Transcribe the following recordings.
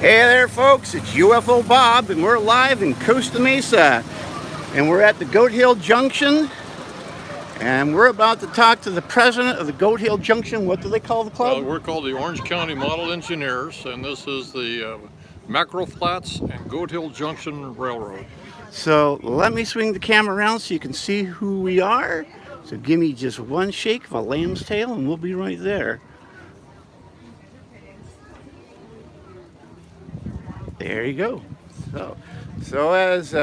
Hey there folks, it's UFO Bob and we're live in Costa Mesa and we're at the Goat Hill Junction and we're about to talk to the president of the Goat Hill Junction. What do they call the club? We're called the Orange County Model Engineers, and this is the Mackerel Flats and Goat Hill Junction Railroad. So let me swing the camera around so you can see who we are. So give me just one shake of a lamb's tail and we'll be right there. There you go. So as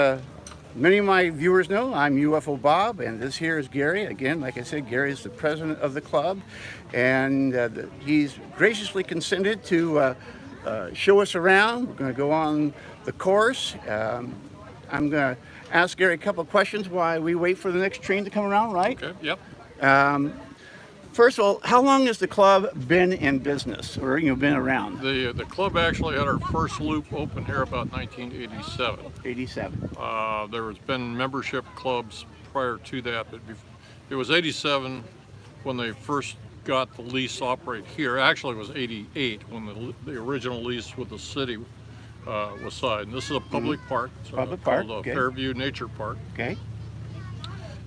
many of my viewers know, I'm UFO Bob, and this here is Gary. Again, like I said, Gary is the president of the club, and he's graciously consented to show us around. We're going to go on the course. I'm going to ask Gary a couple of questions while we wait for the next train to come around, right? Okay, yep. First of all, how long has the club been in business, or been around? The club actually had our first loop open here about 1987. 87. There has been membership clubs prior to that, but it was 87 when they first got the lease operate here. Actually, it was 88 when the original lease with the city was signed. This is a public park. Public park, called okay. Fairview Nature Park. Okay.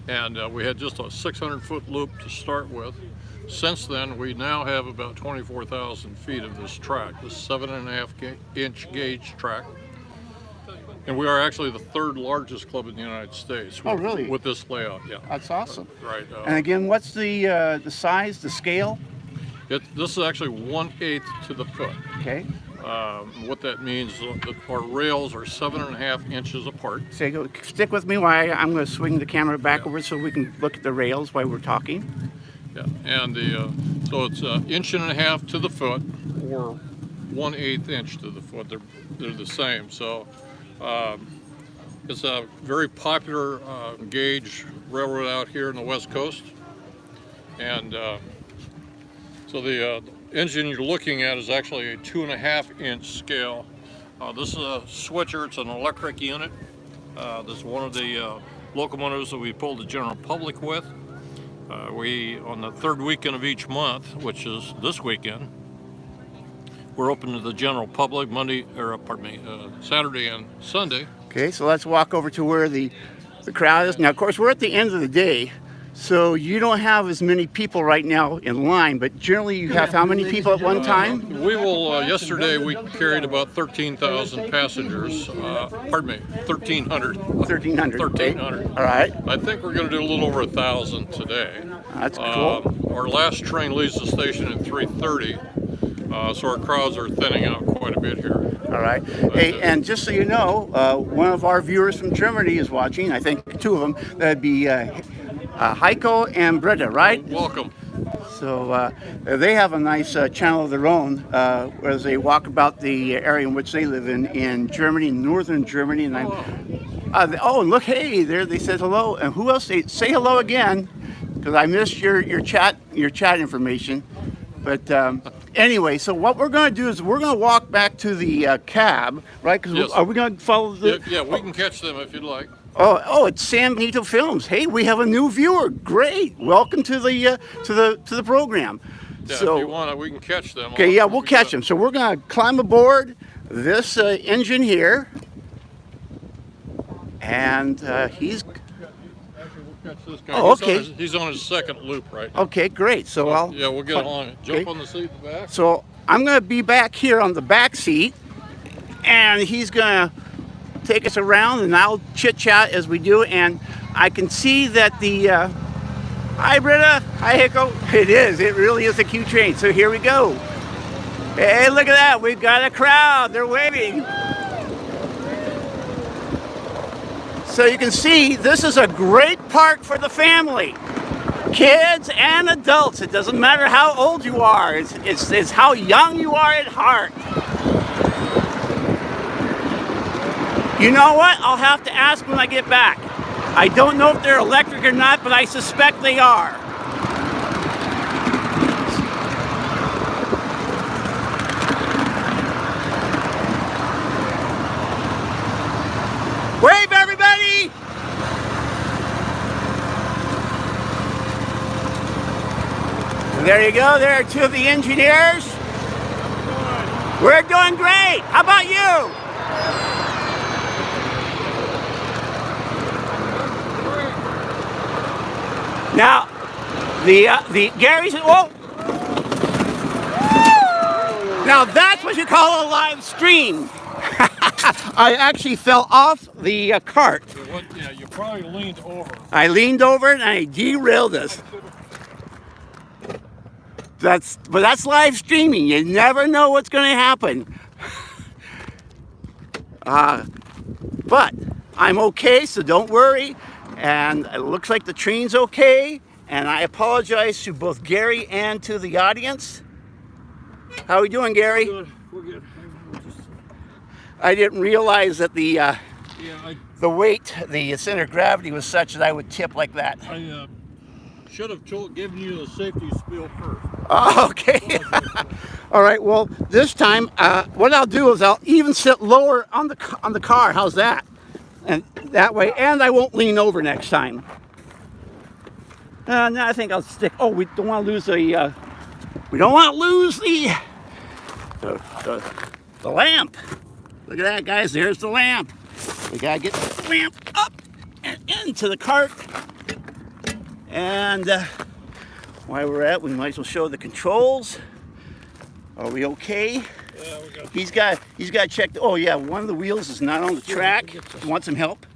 And we had just a 600-foot loop to start with. Since then, we now have about 24,000 feet of this track, this 7.5-inch gauge track. And we are actually the third largest club in the United States. Oh, really? With this layout, yeah. That's awesome. Right. And again, what's the size, the scale? This is actually 1/8 to the foot. Okay. What that means is that our rails are 7.5 inches apart. Stick with me while I'm going to swing the camera back over so we can look at the rails while we're talking. Yeah, and so it's 1.5 inches to the foot, or 1/8 inch to the foot. They're the same. So it's a very popular gauge railroad out here in the West Coast, and so the engine you're looking at is actually a 2.5-inch scale. This is a switcher. It's an electric unit. This is one of the locomotives that we pull the general public with. We, on the third weekend of each month, which is this weekend, we're open to the general public Saturday and Sunday. Okay, so let's walk over to where the crowd is. Now, of course, we're at the end of the day, so you don't have as many people right now in line, but generally you have how many people at one time? We will, yesterday we carried about 13,000 passengers, 1,300. 1,300. 1,300. All right. I think we're going to do a little over 1,000 today. That's cool. Our last train leaves the station at 3:30, so our crowds are thinning out quite a bit here. All right. Hey, and just so you know, one of our viewers from Germany is watching. I think two of them. That'd be Heiko and Britta, right? Welcome. So they have a nice channel of their own as they walk about the area in which they live in Germany, northern Germany. And and look, hey, there they said hello. And who else? Say hello again, because I missed your chat information. But anyway, so what we're going to do is we're going to walk back to the cab, right? Because yes. Are we going to follow the? Yeah, we can catch them if you'd like. Oh, it's Sam Benito Films. Hey, we have a new viewer. Great. Welcome to the program. Yeah, so, if you want, we can catch them. Okay, yeah, we'll catch them. So we're going to climb aboard this engine here. And he's... Catch this guy. Oh, okay. He's on his second loop right now. Okay, great. So I'll... Yeah, we'll get along. Jump on the seat in the back. So I'm going to be back here on the back seat. And he's going to take us around, and I'll chit-chat as we do. And I can see that the... Hi, Britta. Hi, Hicko. It really is a cute train. So here we go. Hey, look at that. We've got a crowd. They're waving. So you can see this is a great park for the family. Kids and adults. It doesn't matter how old you are. It's how young you are at heart. You know what? I'll have to ask when I get back. I don't know if they're electric or not, but I suspect they are. Wave, everybody! There you go. There are two of the engineers. We're doing great. How about you? Now, the Gary said, "Whoa!" Now that's what you call a live stream. I actually fell off the cart. Yeah, you probably leaned over. I leaned over and I derailed us. But that's live streaming. You never know what's going to happen. But I'm okay, so don't worry. And it looks like the train's okay. And I apologize to both Gary and to the audience. How are we doing, Gary? Good. We're good. I didn't realize that the weight, the center of gravity was such that I would tip like that. I should have given you the safety spiel first. Oh, okay. All right. Well, this time, what I'll do is I'll even sit lower on the car. How's that? And that way, and I won't lean over next time. No, I think I'll stick. Oh, we don't want to lose the. We don't want to lose the lamp. Look at that, guys. There's the lamp. We gotta get the lamp up and into the cart. And while we're at, we might as well show the controls. Are we okay? Yeah, we got. He's got to check. Oh yeah, one of the wheels is not on the track. You want some help?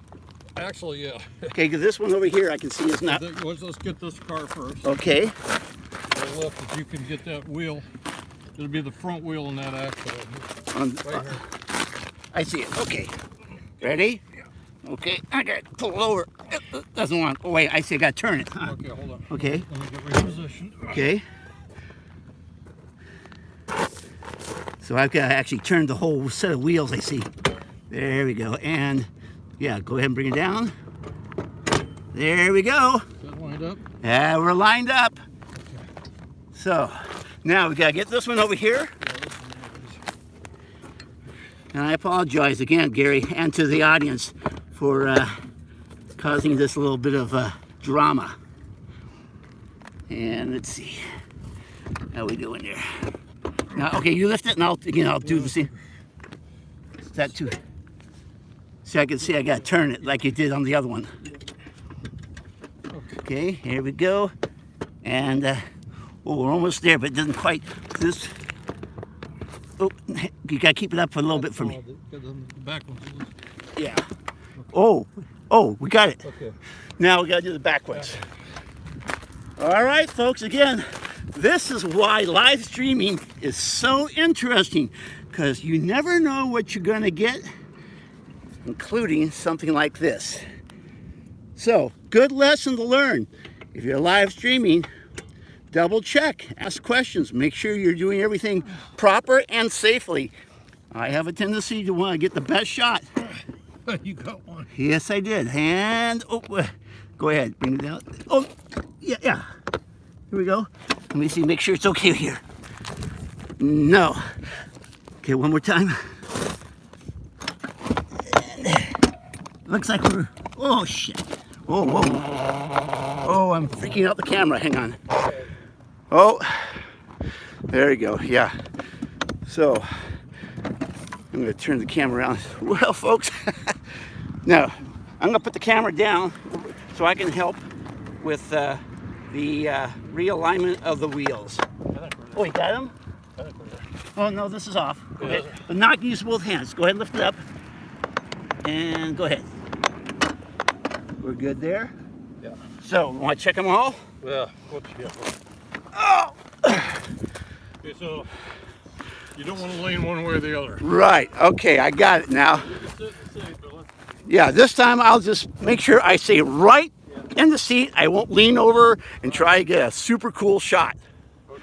Actually, yeah. Okay, because this one over here I can see is not. Let's get this car first. Okay. Left, if you can get that wheel, it'll be the front wheel in that axle. Right here. I see it. Okay. Ready? Yeah. Okay. I got to pull it over. It doesn't want. Oh wait, I see. I got to turn it. Okay, hold on. Okay. Let me get repositioned. Okay. So I've got to actually turn the whole set of wheels. I see. There we go. And yeah, go ahead and bring it down. There we go. Is that lined up? Yeah, we're lined up. So now we gotta get this one over here. And I apologize again, Gary, and to the audience for causing this little bit of drama. And let's see how we doing there. Now, okay, you lift it, and I'll do the same. Is that too? So I can see I gotta turn it like you did on the other one. Okay, here we go, and. Oh, we're almost there, but it doesn't quite. This. Oh, you gotta keep it up for a little bit for me. Yeah. Oh, we got it. Okay. Now we gotta do the backwards. All right, folks. Again, this is why live streaming is so interesting, because you never know what you're gonna get, including something like this. So, good lesson to learn. If you're live streaming, double check, ask questions, make sure you're doing everything proper and safely. I have a tendency to want to get the best shot. You got one. Yes, I did. And go ahead, bring it down. Oh, yeah. Here we go. Let me see, make sure it's okay here. No. Okay, one more time. Looks like we're. Oh shit. Oh, whoa. Oh, I'm freaking out the camera. Hang on. Oh, there you go. Yeah. So, I'm going to turn the camera around. Well, folks, now I'm going to put the camera down so I can help with the realignment of the wheels. Oh, you got them? Oh, no, this is off. Go ahead. But not use both hands. Go ahead and lift it up. And go ahead. We're good there? Yeah. So, want to check them all? Yeah. Whoops, yeah. Oh! Okay, so you don't want to lean one way or the other. Right. Okay, I got it now. Yeah, this time I'll just make sure I stay right in the seat. I won't lean over and try to get a super cool shot. Okay.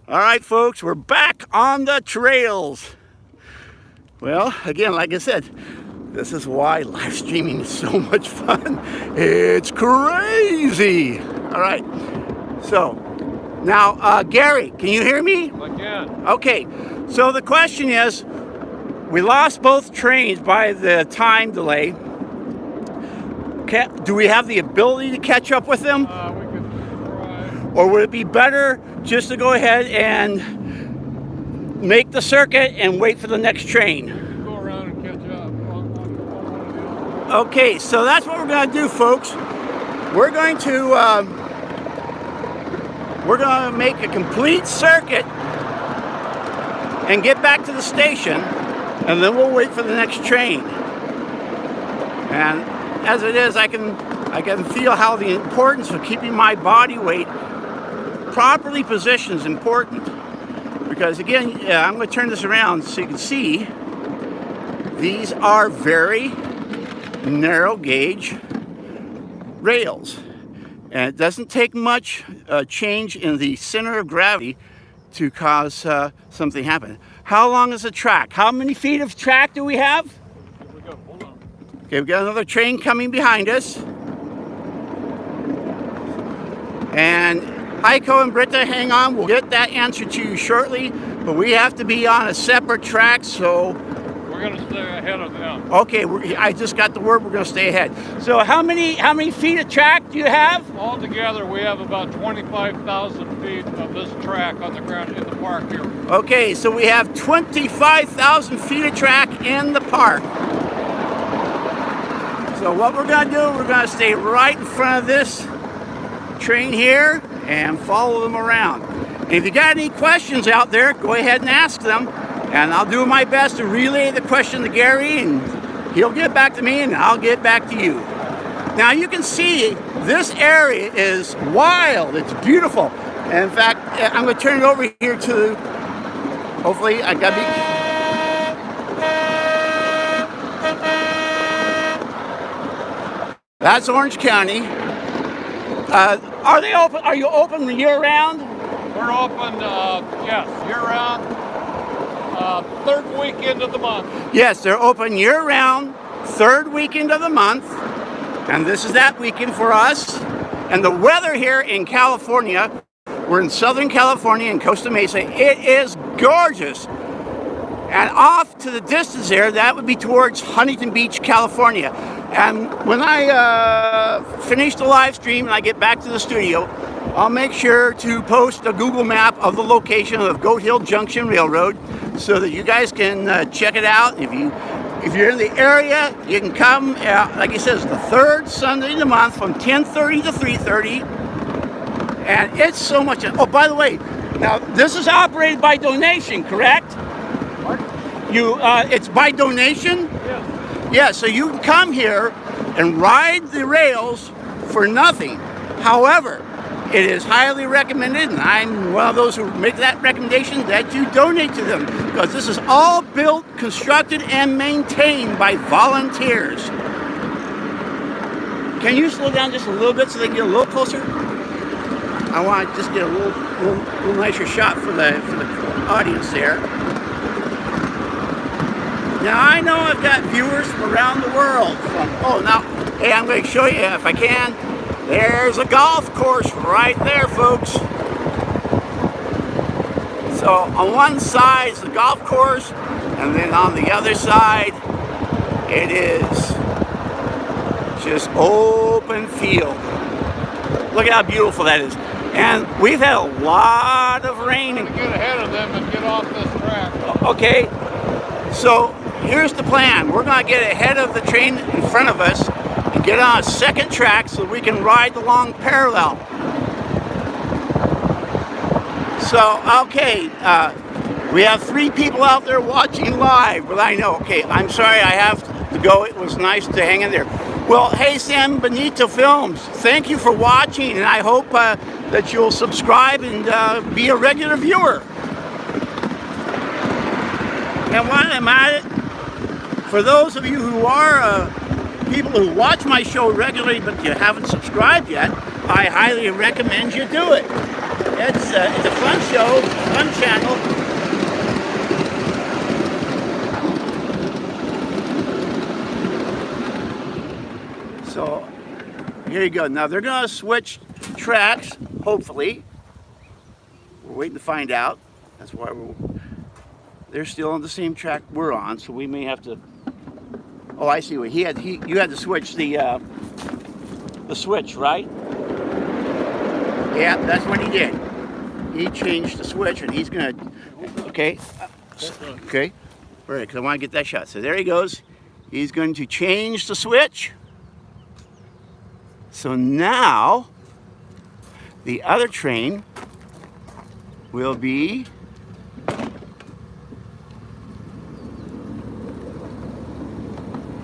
All right, folks, we're back on the trails. Well, again, like I said, this is why live streaming is so much fun. It's crazy. All right. So now, Gary, can you hear me? I can. Okay. So the question is, we lost both trains by the time delay. Do we have the ability to catch up with them? We could try. Or would it be better just to go ahead and make the circuit and wait for the next train. Go around and catch up. Okay, so that's what we're going to do, folks. We're going to make a complete circuit and get back to the station, and then we'll wait for the next train. And as it is, I can feel how the importance of keeping my body weight properly positioned is important. Because again, I'm going to turn this around so you can see these are very narrow gauge rails. And it doesn't take much change in the center of gravity to cause something to happen. How long is the track? How many feet of track do we have? Here we go. Hold on. Okay, we've got another train coming behind us. And Heiko and Britta, hang on. We'll get that answer to you shortly. But we have to be on a separate track, so... We're going to stay ahead of them. Okay, I just got the word we're going to stay ahead. So how many feet of track do you have? Altogether, we have about 25,000 feet of this track on the ground in the park here. Okay, so we have 25,000 feet of track in the park. So what we're going to do, we're going to stay right in front of this train here and follow them around. And if you got any questions out there, go ahead and ask them. And I'll do my best to relay the question to Gary, and he'll get back to me, and I'll get back to you. Now you can see this area is wild. It's beautiful. And in fact, I'm going to turn it over here to, hopefully, I got to be. That's Orange County. Are they open? Are you open year-round? We're open, yes, year-round. Third weekend of the month. Yes, they're open year-round, third weekend of the month, and this is that weekend for us. And the weather here in California, we're in Southern California in Costa Mesa, it is gorgeous. And off to the distance there, that would be towards Huntington Beach, California. And when I finish the live stream and I get back to the studio, I'll make sure to post a Google map of the location of Goat Hill Junction Railroad so that you guys can check it out. If you're in the area, you can come, like it says, the third Sunday of the month from 10:30 to 3:30. And it's so much. Oh, by the way, now this is operated by donation, correct? Pardon? It's by donation? Yes. Yeah, so you can come here and ride the rails for nothing. However, it is highly recommended, and I'm one of those who make that recommendation, that you donate to them, because this is all built, constructed, and maintained by volunteers. Can you slow down just a little bit so they can get a little closer? I want to just get a little nicer shot for the audience there. Now I know I've got viewers from around the world. Hey, I'm going to show you if I can. There's a golf course right there, folks. So on one side is the golf course, and then on the other side, it is just open field. Look at how beautiful that is. And we've had a lot of rain. We're going to get ahead of them and get off this track. Okay, so here's the plan. We're going to get ahead of the train in front of us and get on a second track so we can ride along parallel. So, okay, we have 3 people out there watching live, but I know, okay, I'm sorry I have to go. It was nice to hang in there. Well, hey, San Benito Films, thank you for watching, and I hope that you'll subscribe and be a regular viewer. And while I'm at it, for those of you who are people who watch my show regularly but you haven't subscribed yet, I highly recommend you do it. It's a fun show, fun channel. So here you go. Now they're going to switch tracks, hopefully. We're waiting to find out. That's why they're still on the same track we're on, so we may have to. Oh, I see. You had to switch the switch, right? Yeah, that's what he did. He changed the switch, and he's gonna. Okay. Okay. Okay. All right, because I want to get that shot. So there he goes. He's going to change the switch. So now the other train will be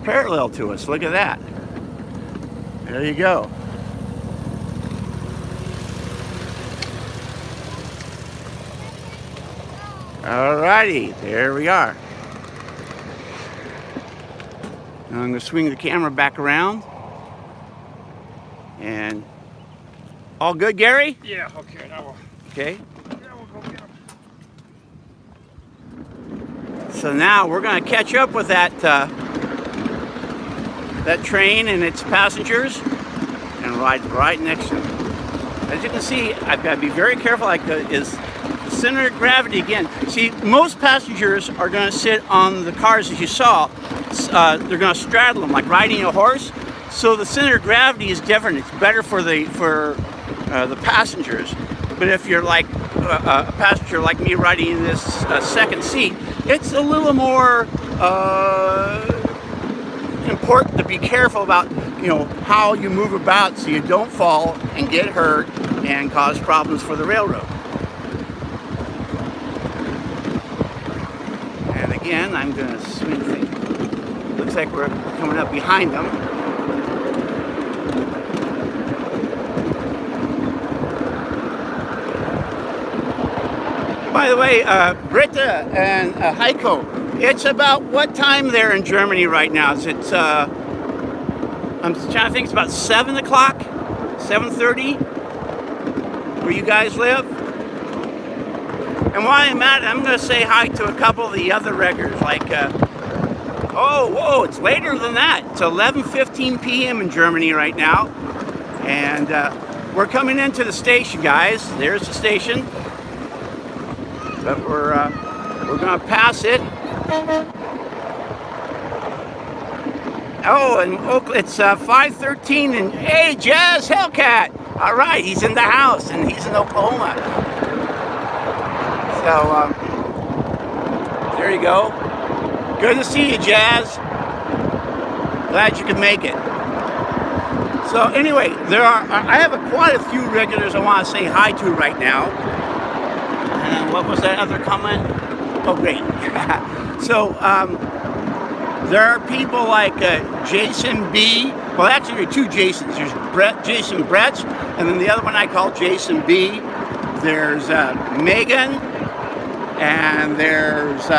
parallel to us. Look at that. There you go. Alrighty, there we are. Now I'm going to swing the camera back around. And all good, Gary? Yeah, okay, now we'll, Okay. yeah, we'll go get him. So now we're going to catch up with that that train and its passengers and ride right next to them. As you can see, I've got to be very careful. Like is the center of gravity again. See, most passengers are going to sit on the cars as you saw. They're going to straddle them like riding a horse. So the center of gravity is different. It's better for the passengers. But if you're like a passenger like me riding in this second seat, it's a little more important to be careful about, you know, how you move about so you don't fall and get hurt and cause problems for the railroad. And again, I'm going to swing things. Looks like we're coming up behind them. By the way, Britta and Heiko, it's about what time there in Germany right now? Is it, I'm trying to think, it's about 7 o'clock, 7:30, where you guys live? And while I'm at it, I'm going to say hi to a couple of the other regulars, like, oh, whoa, it's later than that. It's 11:15 p.m. in Germany right now. And we're coming into the station, guys. There's the station. But we're going to pass it. Oh, and it's 5:13, and hey, Jazz Hellcat. All right, he's in the house, and he's in Oklahoma. So there you go. Good to see you, Jazz. Glad you could make it. So anyway, I have quite a few regulars I want to say hi to right now. And what was that other comment? Oh, great. So there are people like Jason B. Well, actually, there are two Jasons. There's Jason Bretz, and then the other one I call Jason B. There's Megan, and there's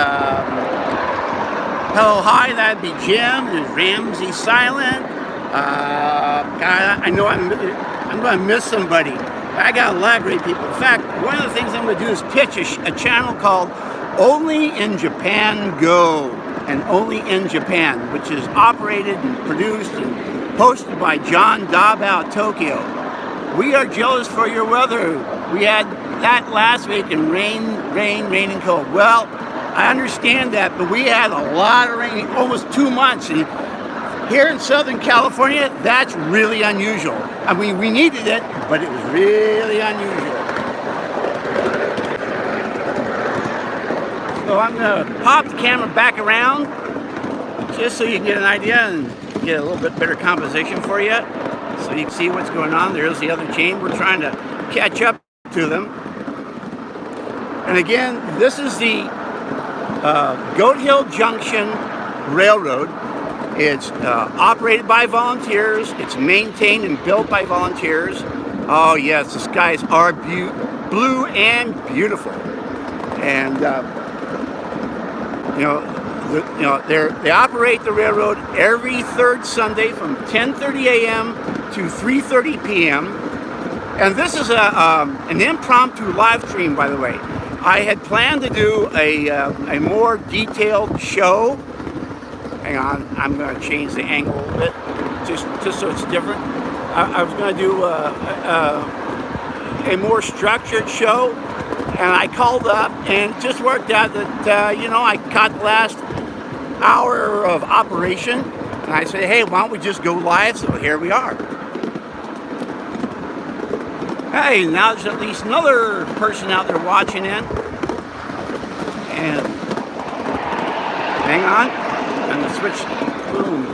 Hello Hi, that'd be Jim. There's Ramsey Silent. God, I know I'm going to miss somebody. I got a lot of great people. In fact, one of the things I'm going to do is pitch a channel called Only in Japan Go, and Only in Japan, which is operated and produced and hosted by John Dobb out of Tokyo. We are jealous for your weather. We had that last week and rain and cold. Well, I understand that, but we had a lot of rain, almost 2 months. And here in Southern California, that's really unusual. I mean, we needed it, but it was really unusual. So I'm going to pop the camera back around just so you can get an idea and get a little bit better composition for you. So you can see what's going on. There's the other chain. We're trying to catch up to them. And again, this is the Goat Hill Junction Railroad. It's operated by volunteers. It's maintained and built by volunteers. Oh yes, the skies are blue and beautiful. And they operate the railroad every third Sunday from 10:30 a.m. to 3:30 p.m. And this is an impromptu live stream, by the way. I had planned to do a more detailed show. Hang on, I'm going to change the angle a little bit, just so it's different. I was going to do a more structured show, and I called up, and it just worked out that, I caught the last hour of operation, and I said, hey, why don't we just go live? So here we are. Hey, now there's at least another person out there watching in. And hang on. And the switch. Boom.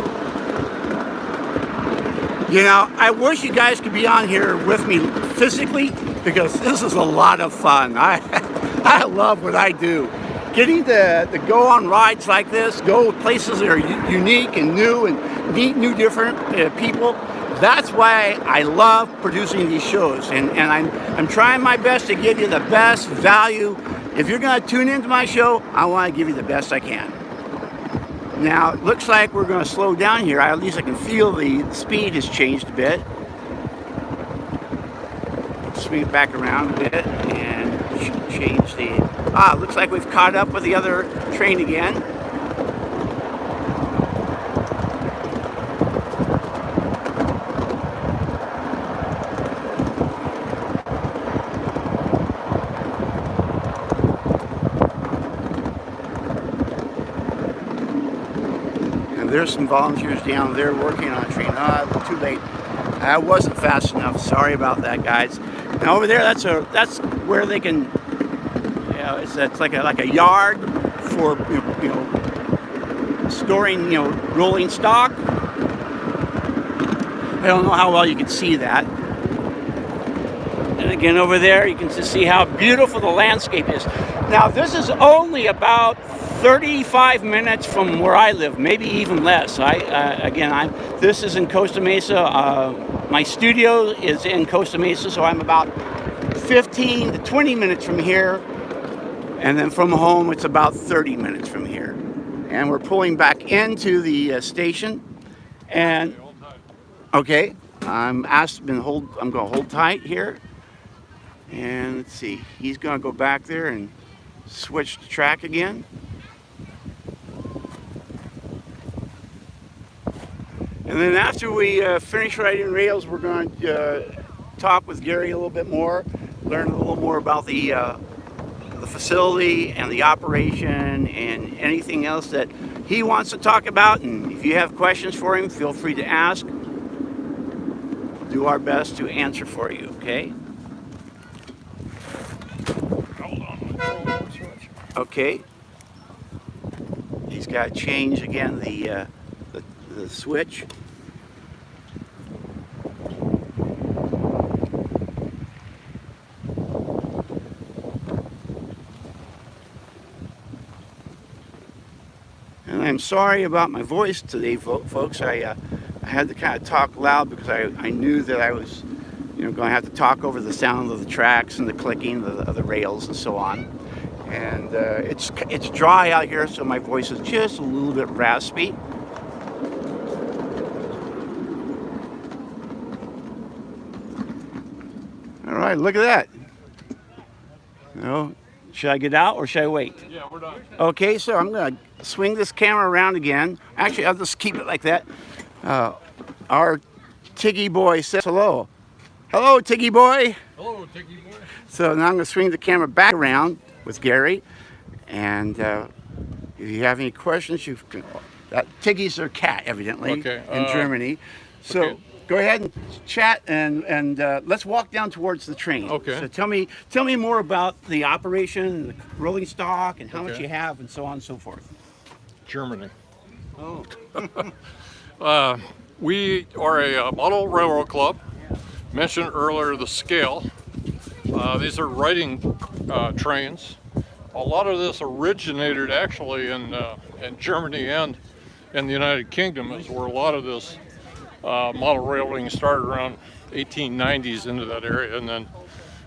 You know, I wish you guys could be on here with me physically because this is a lot of fun. I love what I do. Getting to go on rides like this, go places that are unique and new and meet new different people. That's why I love producing these shows, and I'm trying my best to give you the best value. If you're going to tune into my show, I want to give you the best I can. Now, it looks like we're going to slow down here. At least I can feel the speed has changed a bit. Swing it back around a bit and change the... looks like we've caught up with the other train again. And there's some volunteers down there working on a train. Too late. I wasn't fast enough. Sorry about that, guys. Now over there, that's where they can... It's like a yard for storing rolling stock. I don't know how well you can see that. And again over there you can just see how beautiful the landscape is. Now this is only about 35 minutes from where I live, maybe even less. This is in Costa Mesa. My studio is in Costa Mesa, so I'm about 15 to 20 minutes from here. And then from home, it's about 30 minutes from here. And we're pulling back into the station. And, okay, I'm going to hold tight here. And let's see, he's going to go back there and switch the track again. And then after we finish riding rails, we're going to talk with Gary a little bit more, learn a little more about the facility and the operation and anything else that he wants to talk about. And if you have questions for him, feel free to ask. We'll do our best to answer for you, okay? Okay. He's got to change again the switch. I'm sorry about my voice today, folks. I had to kind of talk loud because I knew that I was, going to have to talk over the sound of the tracks and the clicking of the rails and so on. And it's dry out here, so my voice is just a little bit raspy. All right, look at that. Should I get out or should I wait? Yeah, we're done. Okay, so I'm going to swing this camera around again. Actually, I'll just keep it like that. Our Tiggy boy says hello. Hello, Tiggy boy. Hello, Tiggy boy. So now I'm going to swing the camera back around with Gary. And if you have any questions, you can... Tiggy's their cat, evidently, in Germany. So... Okay. Go ahead and chat and let's walk down towards the train. Okay. So tell me more about the operation, the rolling stock, and how much you have, and so on and so forth. Germany. Oh. We are a model railroad club. Mentioned earlier the scale. These are riding trains. A lot of this originated actually in Germany and in the United Kingdom, is where a lot of this model railroading started around 1890s into that area, and then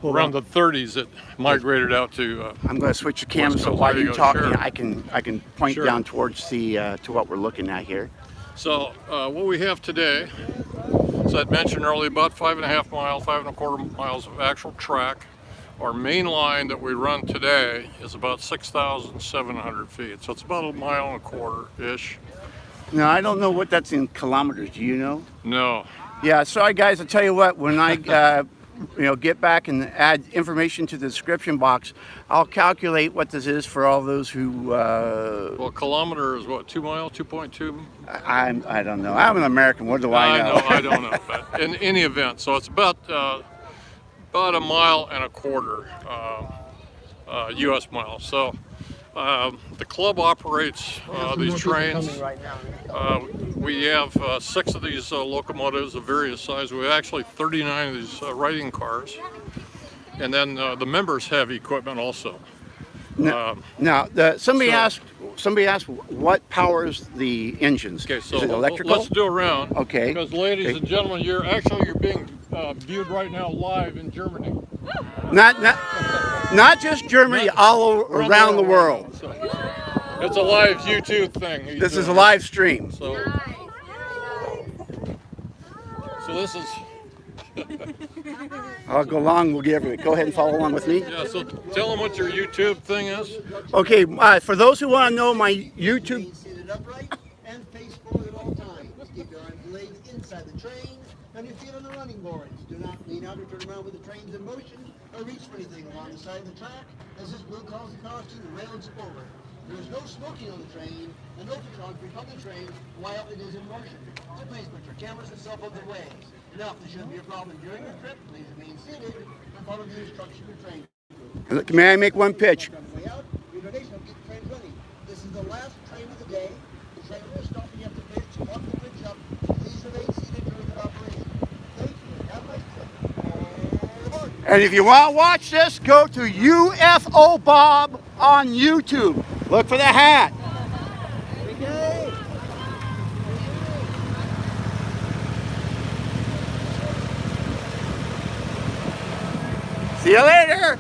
around the 30s it migrated out to. I'm going to switch the camera so while you're talking, I can point down towards the to what we're looking at here. So what we have today, as I'd mentioned earlier, about 5.5 miles, 5.25 miles of actual track. Our main line that we run today is about 6,700 feet, so it's about 1.25 miles-ish. Now, I don't know what that's in kilometers. Do you know? No. Yeah, sorry guys, I'll tell you what, when I get back and add information to the description box, I'll calculate what this is for all those who... Well, kilometer is what, 2 miles, 2.2? I don't know. I'm an American, what do I know? I don't know, but in any event, so it's about 1.25 miles, US miles. So The club operates these trains. We have 6 of these locomotives of various sizes. We have actually 39 of these riding cars. And then the members have equipment also. Somebody asked what powers the engines. Okay, so is it electrical? let's do a round. Okay. Because ladies and gentlemen, you're being viewed right now live in Germany. Not just Germany, all around the world. So, it's a live YouTube thing. This is a live stream. So this is. I'll go along. We'll get everybody. Go ahead and follow along with me. Yeah. So tell them what your YouTube thing is. Okay. For those who want to know my YouTube. Seated upright and face forward at all times. Keep your arms and legs inside the train and your feet on the running boards. Do not lean out or turn around with the trains in motion or reach for anything along the side of the track, as this will cause the cars to derail and spin over. There is no smoking on the train and no photography from the train while it is in motion. So please put your cameras and cell phones away. Now, if there should be a problem during your trip, please remain seated and follow the instructions of the train. Look, may I make one pitch? On the way out, your donation will keep the train running. This is the last train of the day. The train will stop and you have to finish to walk the bridge up. Please remain seated during the operation. Thank you. Have a nice trip. And if you want to watch this, go to UFO Bob on YouTube. Look for the hat. See you later.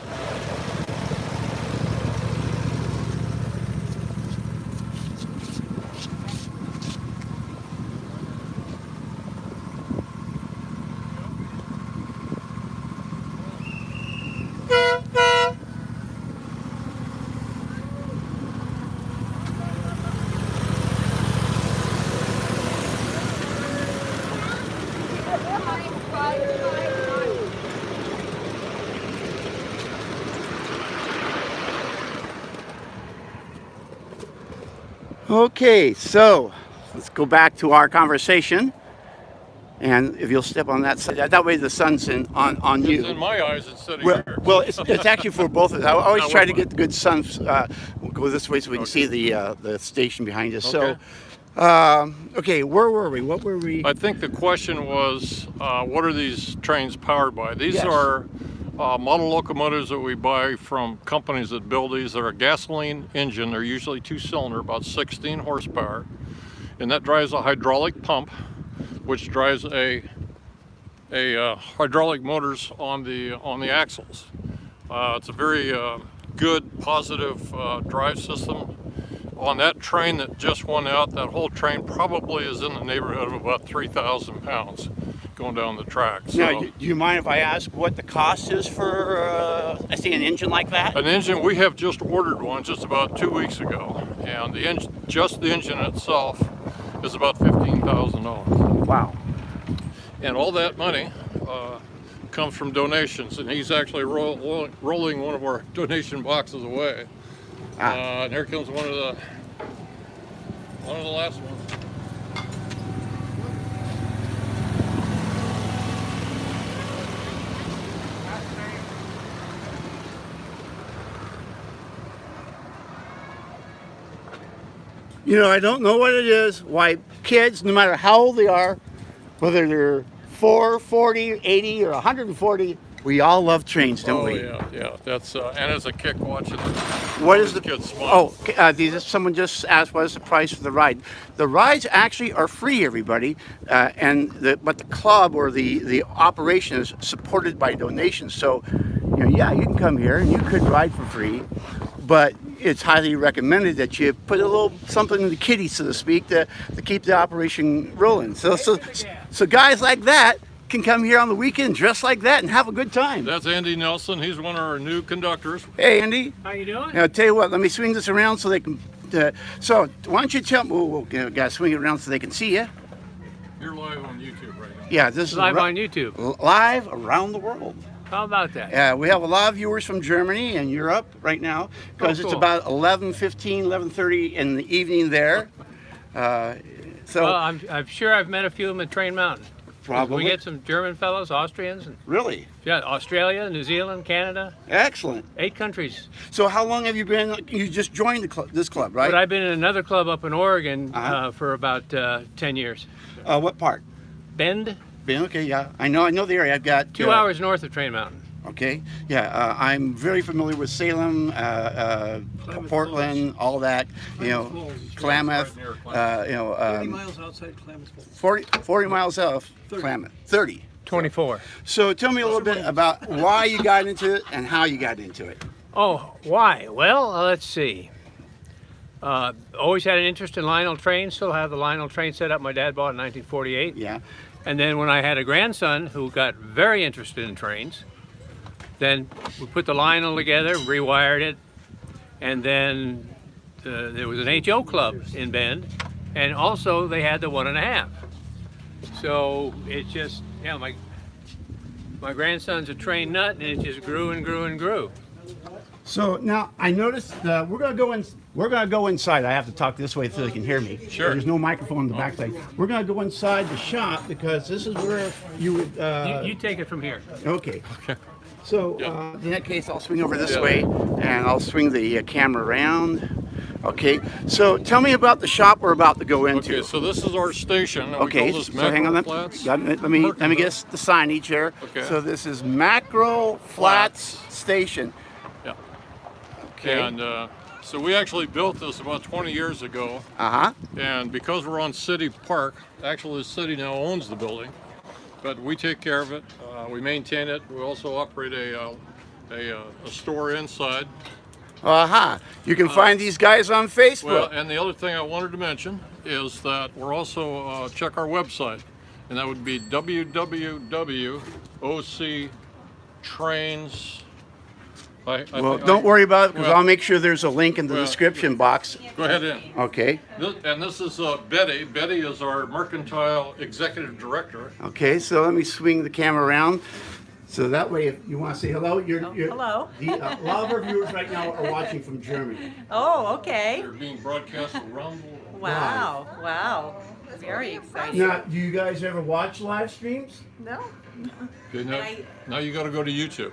Okay, so let's go back to our conversation. And if you'll step on that side, that way the sun's on you. It's in my eyes instead of Well, yours. well, it's actually for both of us. I always try to get the good sun. Go this way so we can see the station behind us. Okay. So, okay, where were we? What were we? I think the question was, what are these trains powered by? These Yes. are model locomotives that we buy from companies that build these. They're a gasoline engine. They're usually 2-cylinder, about 16 horsepower, and that drives a hydraulic pump, which drives a hydraulic motors on the axles. It's a very good, positive drive system. On that train that just went out, that whole train probably is in the neighborhood of about 3,000 pounds going down the track. So, Now, do you mind if I ask what the cost is for, I see, an engine like that? an engine, we have just ordered one just about 2 weeks ago, and the engine itself is about $15,000. Wow. And all that money comes from donations, and he's actually rolling one of our donation boxes away. And here comes one of the last ones. You know, I don't know what it is, why kids, no matter how old they are, whether they're 4, 40, 80, or 140, we all love trains, don't we? Yeah. That's and it's a kick watching. What is the kids smile. someone just asked what is the price for the ride? The rides actually are free, everybody, but the club or the operation is supported by donations. So, you know, yeah, you can come here and you could ride for free, but it's highly recommended that you put a little something in the kitty, so to speak, to keep the operation rolling. So guys like that can come here on the weekend dressed like that and have a good time. That's Andy Nelson. He's one of our new conductors. Hey, Andy. How you doing? Now, I'll tell you what, let me swing this around so they can, so why don't you tell me, we'll gotta swing it around so they can see you. You're live on YouTube right now. Yeah, this is Live on YouTube. live around the world. How about that? We have a lot of viewers from Germany and Europe right now because it's cool. about 11:15, 11:30 in the evening there. Well, I'm sure I've met a few of them at Train Mountain. Probably. We get some German fellows, Austrians, and Really? yeah, Australia, New Zealand, Canada, Excellent. 8 countries. So how long have you been? You just joined this club, right? But I've been in another club up in Oregon Uh-huh. for about 10 years. What part? Bend, Okay, yeah. I know the area. I've got 2 hours north of Train Mountain. Okay, yeah. I'm very familiar with Salem, Portland, all that. You know, Klamath. You know, 30 miles outside Klamath Falls. 40 miles off Klamath. 30. 24. So tell me a little bit about why you got into it and how you got into it. Oh, why? Well, let's see. Always had an interest in Lionel trains. Still have the Lionel train set up my dad bought in 1948. Yeah. And then when I had a grandson who got very interested in trains, then we put the Lionel together, rewired it, and then there was an HO club in Bend, and also they had the 1.5. So it just, yeah, my grandson's a train nut, and it just grew and grew and grew. So now I noticed we're gonna go in. We're gonna go inside. I have to talk this way so they can hear me. Sure. There's no microphone in the backside. We're gonna go inside the shop because this is where you would. You take it from here. Okay. So in that case, I'll swing over this way, and I'll swing the camera around. Okay. So tell me about the shop we're about to go into. Okay, so this is our station. and Okay, We call this so hang on. Macro Flats. Let me get the signage here. Okay. So this is Macro Flats Station. Yeah. Okay. And so we actually built this about 20 years ago. Uh-huh. And because we're on City Park, actually the city now owns the building, but we take care of it. We maintain it. We also operate a store inside. Uh-huh. You can find these guys on Facebook. Well, and the other thing I wanted to mention is that we're also check our website, and that would be www.octrains. Well, don't worry about it because well- I'll make sure there's a link in the well- description box. Go ahead in. Okay. And this is Betty. Betty is our mercantile executive director. Okay, so let me swing the camera around. So that way, if you want to say hello, hello. A lot of our viewers right now are watching from Germany. Oh, okay. They're being broadcast around the world. Wow, wow. Very exciting. Now, do you guys ever watch live streams? No? Okay, now you got to go to YouTube.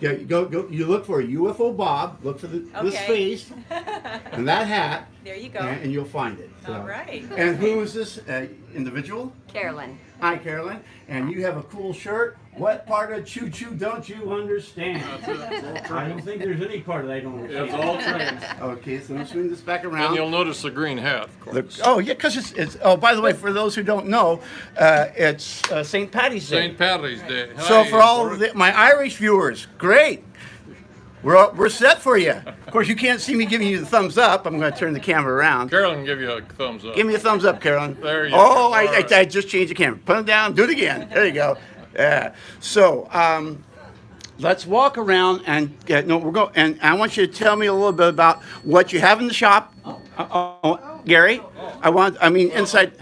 Yeah, you go. You look for UFO Bob. Look for this Okay. face and that hat, There you go. and you'll find it. So. All right. And who is this individual? Carolyn. Hi, Carolyn. And you have a cool shirt. What part of Choo Choo don't you understand? I don't think there's any part that I don't understand. It's all trains. Okay, so I'm swing this back around. And you'll notice the green hat, of course. Oh yeah, because it's. Oh, by the way, for those who don't know, it's St. Patty's Day. St. Patty's Day. So Hi, for all Lord. of my Irish viewers, great. We're set for you. Of course, you can't see me giving you the thumbs up. I'm going to turn the camera around. Carolyn can give you a thumbs up. Give me a thumbs up, Carolyn. There you oh, go. Oh, All right. I just changed the camera. Put it down. Do it again. There you go. Yeah. So let's walk around and we're going. And I want you to tell me a little bit about what you have in the shop. Gary, inside.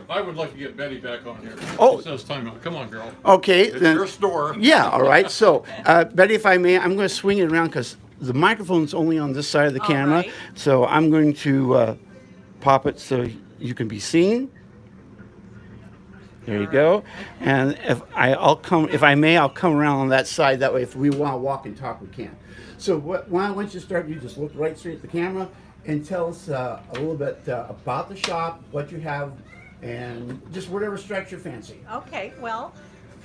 I would like to get Betty back on here. Oh. It says time out. Come on, girl. Okay. It's then, your store. Yeah. All right. So Betty, if I may, I'm going to swing it around because the microphone's only on this side of the All camera. right. So I'm going to pop it you can be seen. There you go. And I'll come around on that side. That way, if we want to walk and talk, we can. So why don't you start? You just look right straight at the camera and tell us a little bit about the shop, what you have, and just whatever strikes your fancy. Okay, well,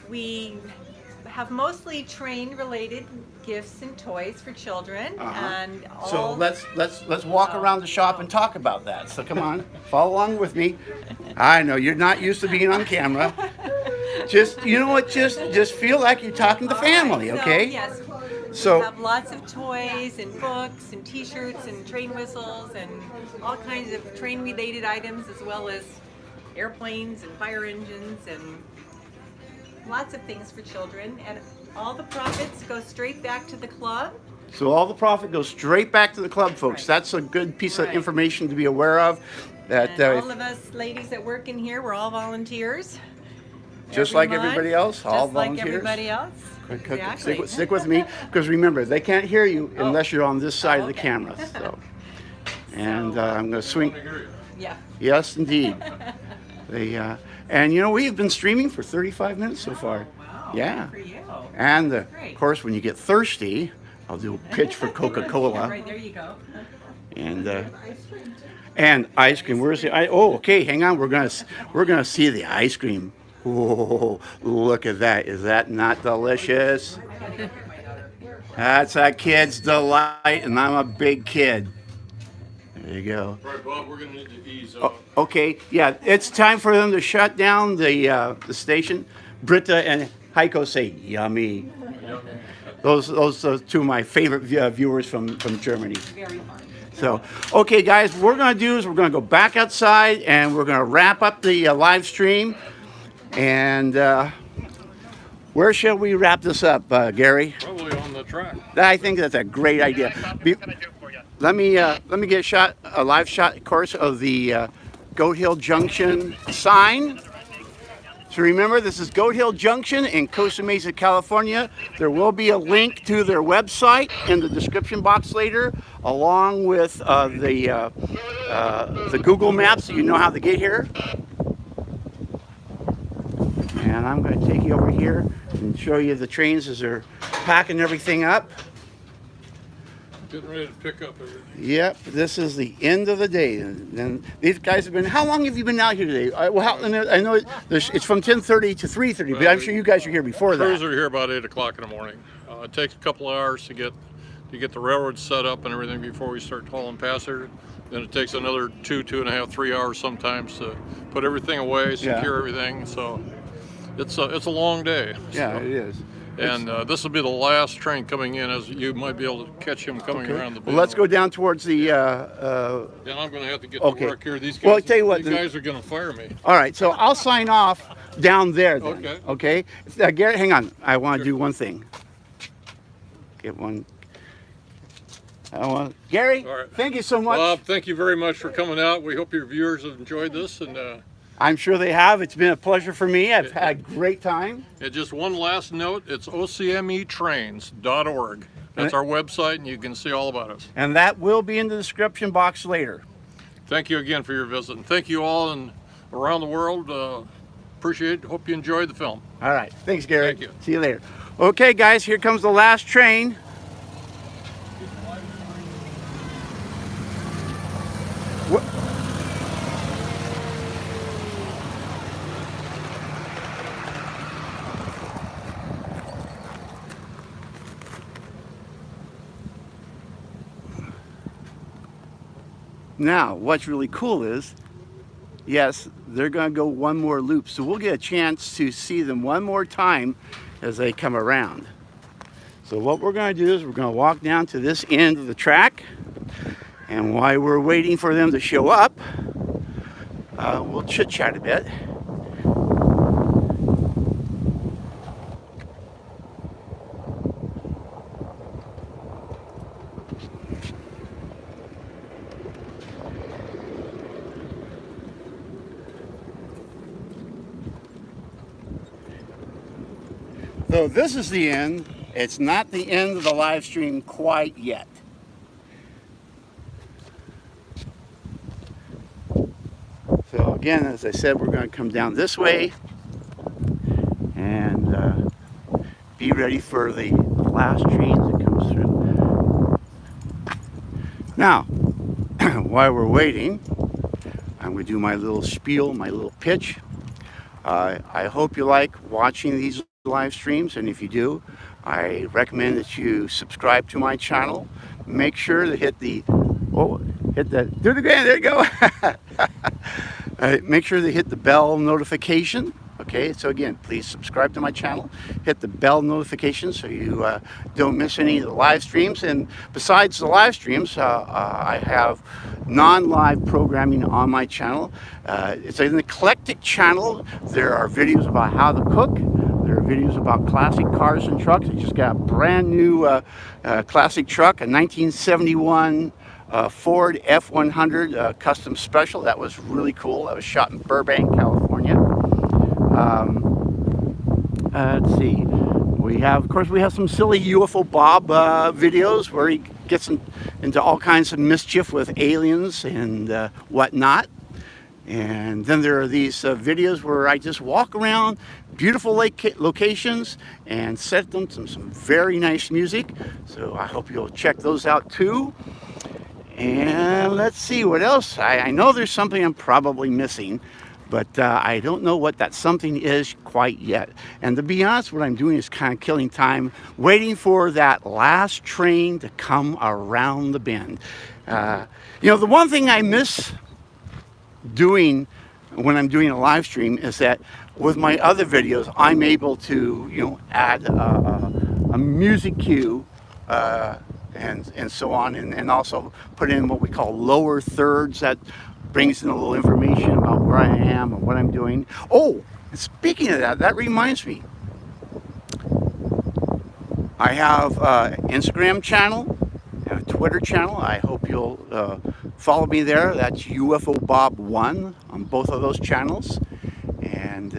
we have mostly train-related gifts and toys for children, and all. So let's walk around the shop and talk about that. So come on, follow along with me. I know you're not used to being on camera. Just just feel like you're talking to family, So, okay? yes. So- We have lots of toys and books and T-shirts and train whistles and all kinds of train-related items, as well as airplanes and fire engines and lots of things for children. And all the profits go straight back to the club. So all the profit goes straight back to the club, folks. Right. That's a good piece of Right. information to be aware of. That And all of us ladies that work in here, we're all volunteers. Just Every like month, everybody else, all just like volunteers. everybody else. Exactly. Stick with me, because remember, they can't hear you unless you're on this side of the okay. camera. So, and I'm going to swing. I agree. Yeah. Yes, indeed. And you know, we've been streaming for 35 minutes so far. Wow. Yeah. Good for you. And Great. of course, when you get thirsty, I'll do a pitch for Coca-Cola. Right, there you go. And ice cream. Where's the ice? Oh, okay. Hang on. We're gonna see the ice cream. Oh, look at that. Is that not delicious? That's a kid's delight, and I'm a big kid. There you go. All right, Bob, we're going to need to ease Oh, up. okay. Yeah, it's time for them to shut down the station. Britta and Heiko say yummy. Those are two of my favorite viewers from Germany. Very fun. So, okay, guys, what we're going to do is we're going to go back outside and we're going to wrap up the live stream. And where shall we wrap this up, Gary? Probably on the track. I think that's a great idea. Let me get a live shot, of course, of the Goat Hill Junction sign. So remember, this is Goat Hill Junction in Costa Mesa, California. There will be a link to their website in the description box later, along with the Google Maps so you know how to get here. And I'm going to take you over here and show you the trains as they're packing everything up. Getting ready to pick up everything. Yep, this is the end of the day. And these guys have been, how long have you been out here today? I know it's from 10:30 to 3:30, but I'm sure you guys are here before Crews that. are here about 8 o'clock in the morning. It takes a couple of hours to get the railroad set up and everything before we start hauling passengers. Then it takes another 2.5, 3 hours sometimes to put everything away, secure everything. So it's a long day. Yeah, So. it is. And this will be the last train coming in, as you might be able to catch him coming around the bend. Well, let's go down towards the... Yeah, I'm going to have to get to work here. These guys, Well, I tell you what, these guys are going to fire me. All right, so I'll sign off down there then. Okay. Okay? Gary, hang on. I want to do one thing. Get one... Gary, All right. thank you so much. Bob, thank you very much for coming out. We hope your viewers have enjoyed this. And I'm sure they have. It's been a pleasure for me. I've had a great time. just one last note, it's ocmetrains.org. That's our website, and you can see all about us. And that will be in the description box later. Thank you again for your visit. And thank you all and around the world. Appreciate it. Hope you enjoyed the film. All right. Thanks, Gary. Thank you. See you later. Okay, guys, here comes the last train. What? Now, what's really cool is, yes, they're going to go one more loop, so we'll get a chance to see them one more time as they come around. So what we're going to do is we're going to walk down to this end of the track, and while we're waiting for them to show up, we'll chit-chat a bit. So this is the end. It's not the end of the live stream quite yet. So again, as I said, we're going to come down this way and be ready for the last train that comes through. Now, while we're waiting, I'm going to do my little spiel, my little pitch. I hope you like watching these live streams, and if you do, I recommend that you subscribe to my channel. Make sure to hit the do it again, there you go. Make sure to hit the bell notification. Okay, so again, please subscribe to my channel, hit the bell notification so you don't miss any of the live streams. And besides the live streams, I have non-live programming on my channel. It's an eclectic channel. There are videos about how to cook. There are videos about classic cars and trucks. I just got a brand new classic truck, a 1971 Ford F100 custom special. That was really cool. That was shot in Burbank, California. Let's see. We have some silly UFO Bob videos where he gets into all kinds of mischief with aliens and whatnot. And then there are these videos where I just walk around beautiful lake locations and set them to some very nice music. So I hope you'll check those out too. And let's see what else. I know there's something I'm probably missing, but I don't know what that something is quite yet. And to be honest, what I'm doing is kind of killing time, waiting for that last train to come around the bend. You know, the one thing I miss doing when I'm doing a live stream is that with my other videos, I'm able to, you know, add a music cue and so on, and also put in what we call lower thirds that brings in a little information about where I am and what I'm doing. Oh, and speaking of that, that reminds me. I have an Instagram channel and a Twitter channel. I hope you'll follow me there. That's UFO Bob 1 on both of those channels. And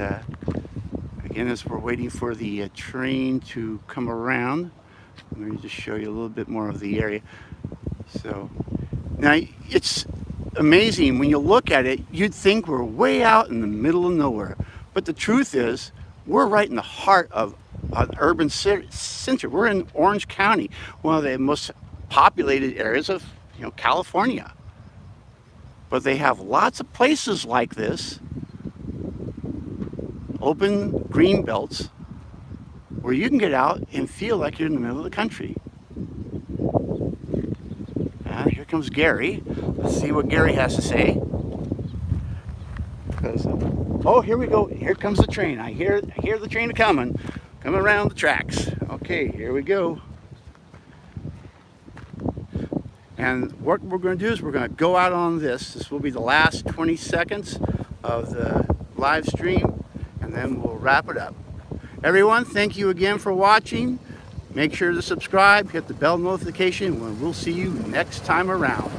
again, as we're waiting for the train to come around, let me just show you a little bit more of the area. So now it's amazing when you look at it. You'd think we're way out in the middle of nowhere, but the truth is we're right in the heart of an urban center. We're in Orange County, one of the most populated areas of, you know, California. But they have lots of places like this, open green belts, where you can get out and feel like you're in the middle of the country. Here comes Gary. Let's see what Gary has to say. Oh, here we go. Here comes the train. I hear the train coming around the tracks. Okay, here we go. And what we're going to do is we're going to go out on this. This will be the last 20 seconds of the live stream, and then we'll wrap it up. Everyone, thank you again for watching. Make sure to subscribe, hit the bell notification, and we'll see you next time around.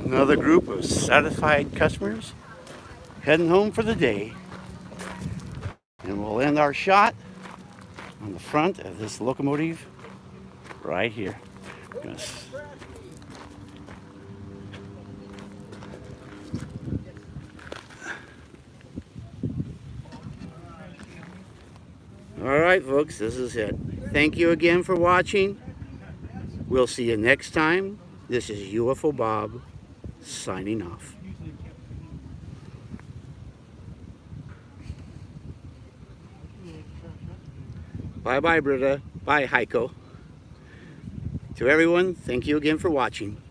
Another group of satisfied customers heading home for the day. And we'll end our shot on the front of this locomotive right here. All right, folks, this is it. Thank you again for watching. We'll see you next time. This is UFO Bob signing off. Bye-bye, Britta. Bye, Heiko. To everyone, thank you again for watching.